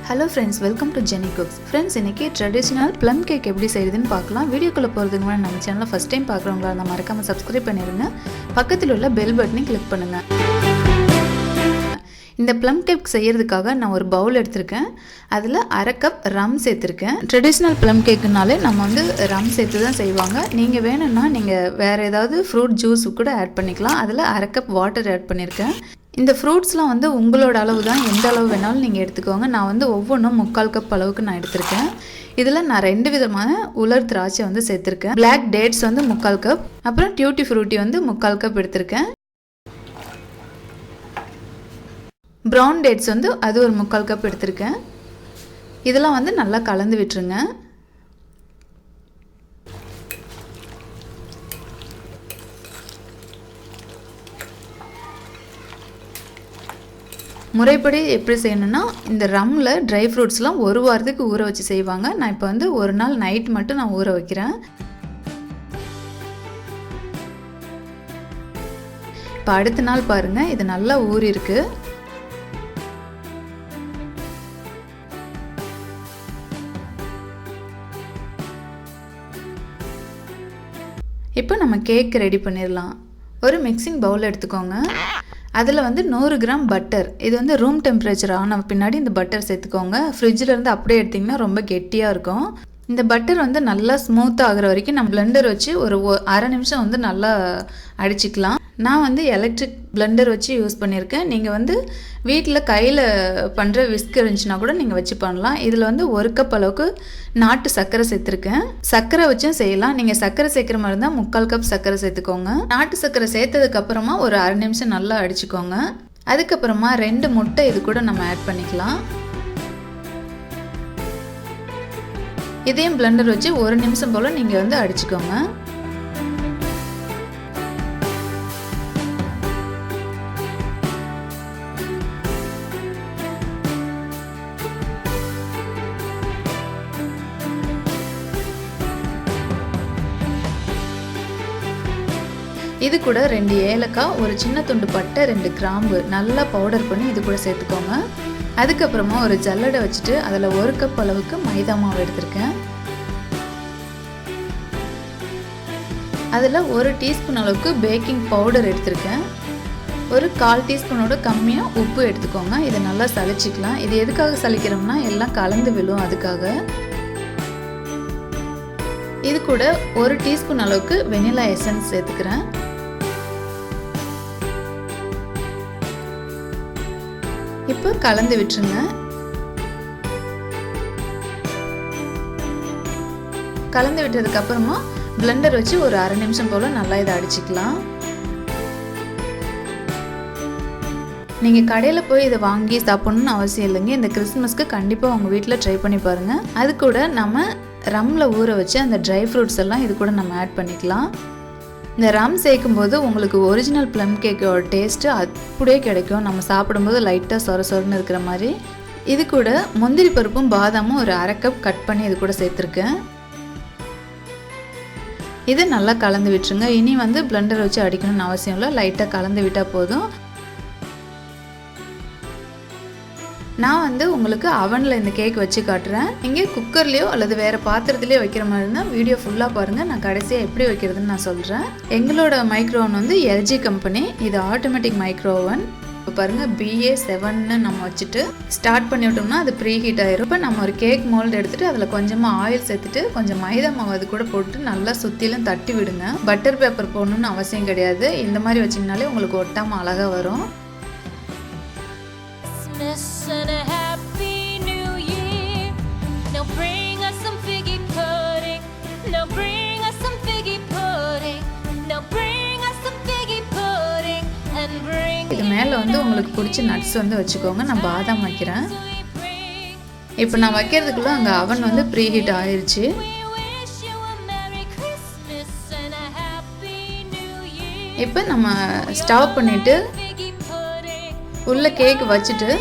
Hello friends, welcome to Jenny Cooks. Friends, இன்னைக்கு traditional plum cake எப்படி செய்யுதுன்னு பார்க்கலாம். வீடியோக்குள்ள போறதுக்கு முன்னாடி நம்ம சேனலை ஃபர்ஸ்ட் டைம் பார்க்குறவங்களா இருந்தா மறக்காம subscribe பண்ணிருங்க. பக்கத்துல உள்ள bell பட்டனை கிளிக் பண்ணுங்க. இந்த plum cake செய்யிறதுக்காக நான் ஒரு பவுல் எடுத்துர்க்கேன். அதுல 1/2 கப் ரம் சேர்த்திருக்கேன். ட்ரெடிஷனல் plum cakeனாலே நம்ம வந்து ரம் சேர்த்து தான் செய்வாங்க. நீங்க வேணும்னா நீங்க வேற ஏதாவது ஃப்ரூட் ஜூஸ் கூட ஆட் பண்ணிக்கலாம். அதுல 1/2 கப் வாட்டர் ஆட் பண்ணிருக்கேன். இந்த ஃப்ரூட்ஸ்லாம் வந்து உங்களோட அளவு தான், எந்த அளவு வேணாலும் நீங்கள் எடுத்துக்கோங்க. நான் வந்து ஒவ்வொன்றும் 3/4 கப் அளவுக்கு நான் எடுத்திருக்கேன். இதில் நான் 2 விதமான உலர் திராட்சை வந்து சேர்த்துருக்கேன். பிளாக் டேட்ஸ் வந்து 3/4 கப், அப்புறம் டியூட்டி ஃப்ரூட்டி வந்து 3/4 கப் எடுத்திருக்கேன். ப்ரௌன் டேட்ஸ் வந்து அது ஒரு 3/4 கப் எடுத்திருக்கேன். இதெல்லாம் வந்து நல்லா கலந்து விட்டுருங்க. முறைப்படி எப்படி செய்யணும்னா, இந்த ரம்ல ட்ரை ஃப்ரூட்ஸ்லாம் ஒரு வாரத்துக்கு ஊற வச்சு செய்வாங்க. நான் இப்போ வந்து ஒரு நாள் நைட் மட்டும் நான் ஊற வைக்கிறேன். இப்போ அடுத்த நாள் பாருங்க, இது நல்லா ஊறி இருக்கு. இப்போ நம்ம கேக் ரெடி பண்ணிடலாம். ஒரு மிக்சிங் பவுல் எடுத்துக்கோங்க. அதில் வந்து 100 கிராம் பட்டர், இது வந்து ரூம் டெம்பரேச்சர் ஆன பின்னாடி இந்த பட்டர் சேர்த்துக்கோங்க. ஃப்ரிட்ஜில் இருந்து அப்படியே எடுத்திங்கன்னா ரொம்ப கெட்டியாக இருக்கும். இந்த பட்டர் வந்து நல்லா ஸ்மூத் ஆகிற வரைக்கும் நம்ம பிளெண்டர் வச்சு ஒரு 1/2 நிமிஷம் வந்து நல்லா அடிச்சுக்கலாம். நான் வந்து எலக்ட்ரிக் பிளெண்டர் வச்சு யூஸ் பண்ணியிருக்கேன். நீங்கள் வந்து வீட்டில் கையில் பண்ணுற விஸ்க் இருந்துச்சுன்னா கூட நீங்கள் வச்சு பண்ணலாம். இதில் வந்து 1 கப் அளவுக்கு நாட்டு சர்க்கரை சேர்த்துருக்கேன். சர்க்கரை வச்சும் செய்யலாம். நீங்கள் சர்க்கரை சேர்க்குற மாதிரி இருந்தால் 3/4 கப் சர்க்கரை சேர்த்துக்கோங்க. நாட்டு சர்க்கரை சேர்த்ததுக்கப்புறமா ஒரு 1/2 நிமிஷம் நல்லா அடிச்சுக்கோங்க. அதுக்கப்புறமா 2 முட்டை இது கூட நம்ம ஆட் பண்ணிக்கலாம். இதையும் பிளெண்டர் வச்சு 1 நிமிஷம் போல் நீங்கள் வந்து அடிச்சுக்கோங்க. இது கூட 2 ஏலக்காய், ஒரு சின்ன துண்டு பட்டை, 2 கிராம்பு நல்லா பவுடர் பண்ணி இது கூட சேர்த்துக்கோங்க. அதுக்கப்புறமா ஒரு ஜல்லடை வச்சுட்டு அதில் 1 கப் அளவுக்கு மைதா மாவு எடுத்திருக்கேன். அதில் 1 டீஸ்பூன் அளவுக்கு பேக்கிங் பவுடர் எடுத்திருக்கேன். ஒரு 1/4 டீஸ்பூனோட கம்மியாக உப்பு எடுத்துக்கோங்க. இதை நல்லா சலிச்சிக்கலாம். இது எதுக்காக சலிக்கிறோம்னா எல்லாம் கலந்து விழும், அதுக்காக. இது கூட 1 டீஸ்பூன் அளவுக்கு வெனிலா எசன்ஸ் சேர்த்துக்கிறேன். இப்போ கலந்து விட்டுருங்க. கலந்து விட்டதுக்கு அப்புறமா பிளெண்டர் வச்சு ஒரு 1/2 நிமிஷம் போல நல்லா இதை அடிச்சுக்கலாம். நீங்கள் கடையில் போய் இதை வாங்கி சாப்பிடணும்னு அவசியம் இல்லைங்க. இந்த கிறிஸ்மஸ்க்கு கண்டிப்பாக உங்கள் வீட்டில் ட்ரை பண்ணி பாருங்கள். அது கூட நம்ம ரம்மில் ஊற வச்சு அந்த ட்ரை ஃப்ரூட்ஸ் எல்லாம் இது கூட நம்ம ஆட் பண்ணிக்கலாம். இந்த ரம் சேர்க்கும்போது உங்களுக்கு ஒரிஜினல் ப்ளம் கேக்கோட டேஸ்ட்டு அப்படியே கிடைக்கும். நம்ம சாப்பிடும்போது லைட்டாக சொர சொரன்னு இருக்கிற மாதிரி. இது கூட முந்திரி பருப்பும் பாதாமும் ஒரு 1/2 கப் கட் பண்ணி இது கூட சேர்த்துருக்கேன். இது நல்லா கலந்து விட்டுருங்க. இனி வந்து பிளெண்டர் வச்சு அடிக்கணும்னு அவசியம் இல்லை, லைட்டாக கலந்து விட்டால் போதும். நான் வந்து உங்களுக்கு அவனில் இந்த கேக் வச்சு காட்டுறேன். நீங்கள் குக்கர்லேயோ அல்லது வேறு பாத்திரத்துலேயோ வைக்கிற மாதிரி இருந்தால் வீடியோ ஃபுல்லாக பாருங்கள். நான் கடைசியாக எப்படி வைக்கிறதுன்னு நான் சொல்கிறேன். எங்களோட மைக்ரோ ஓவன் வந்து LG கம்பெனி, இது ஆட்டோமேட்டிக் மைக்ரோ ஓவன். இப்போ பாருங்கள், BA7ன்னு நம்ம வச்சுட்டு ஸ்டார்ட் பண்ணி விட்டோம்னா அது ப்ரீ ஹீட் ஆயிரும். இப்போ நம்ம ஒரு கேக் மோல்டு எடுத்துகிட்டு அதில் கொஞ்சமாக ஆயில் சேர்த்துட்டு கொஞ்சம் மைதா மாவு அது கூட போட்டு நல்லா சுற்றிலும் தட்டி விடுங்க. பட்டர் பேப்பர் போடணுன்னு அவசியம் கிடையாது. இந்த மாதிரி வச்சிங்கனாலே உங்களுக்கு ஒட்டாமல் அழகாக வரும். And a happy new year. Now bring us some figgy pudding. Now bring us some figgy pudding. Now bring us some figgy pudding and bring. இது மேலே வந்து உங்களுக்கு பிடிச்ச நட்ஸ் வந்து வச்சுக்கோங்க. நான் பாதாம் வைக்கிறேன். இப்போ நான் வைக்கிறதுக்குள்ள அங்கே அவன் வந்து ப்ரீ ஹீட் ஆயிடுச்சு. இப்போ நம்ம ஸ்டவ் பண்ணிட்டு உள்ள கேக் வச்சுட்டு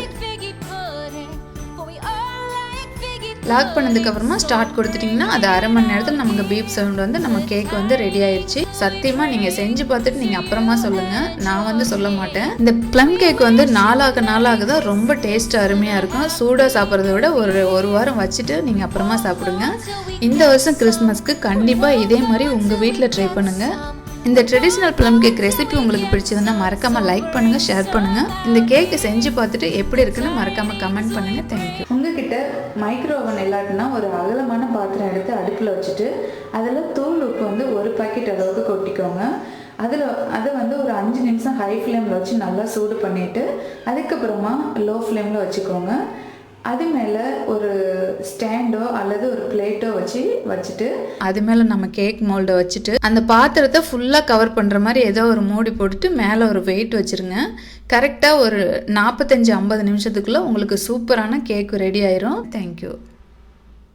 லாக் பண்ணதுக்கப்புறமா ஸ்டார்ட் கொடுத்துட்டிங்கன்னா அது 1/2 மணி நேரத்தில் நமக்கு பீப் சவுண்ட் வந்து நம்ம கேக் வந்து ரெடி ஆயிடுச்சு. சத்தியமாக நீங்கள் செஞ்சு பார்த்துட்டு நீங்கள் அப்புறமா சொல்லுங்கள், நான் வந்து சொல்ல மாட்டேன். இந்த ப்ளம் கேக் வந்து நாளாக தான் ரொம்ப டேஸ்ட் அருமையாக இருக்கும். சூடாக சாப்பிட்றத விட ஒரு வாரம் வச்சுட்டு நீங்கள் அப்புறமா சாப்பிடுங்க. இந்த வருஷம் கிறிஸ்மஸ்க்கு கண்டிப்பாக இதே மாதிரி உங்கள் வீட்டில் ட்ரை பண்ணுங்கள். இந்த ட்ரெடிஷ்னல் ப்ளம் கேக் ரெசிபி உங்களுக்கு பிடிச்சதுன்னா மறக்காமல் லைக் பண்ணுங்கள், ஷேர் பண்ணுங்கள். இந்த கேக்கை செஞ்சு பார்த்துட்டு எப்படி இருக்குன்னு மறக்காமல் கமெண்ட் பண்ணுங்கள். தேங்க்யூ. உங்ககிட்ட மைக்ரோ ஓவன் இல்லாட்டினா ஒரு அகலமான பாத்திரம் எடுத்து அடுப்பில் வச்சுட்டு அதில் தூள் உப்பு வந்து 1 பாக்கெட் அளவுக்கு கொட்டிக்கோங்க. அதை வந்து ஒரு 5 நிமிஷம் ஹை ஃப்ளேமில் வச்சு நல்லா சூடு பண்ணிவிட்டு அதுக்கப்புறமா லோ ஃப்ளேமில் வச்சுக்கோங்க. அது மேலே ஒரு ஸ்டாண்டோ அல்லது ஒரு பிளேட்டோ வச்சுட்டு அது மேலே நம்ம கேக் மோல்டை வச்சுட்டு அந்த பாத்திரத்தை ஃபுல்லாக கவர் பண்ணுற மாதிரி ஏதோ ஒரு மூடி போட்டுட்டு மேலே ஒரு வெயிட் வச்சுருங்க. கரெக்டாக ஒரு 45-50 நிமிஷத்துக்குள்ளே உங்களுக்கு சூப்பரான கேக் ரெடி ஆயிரும். தேங்க்யூ.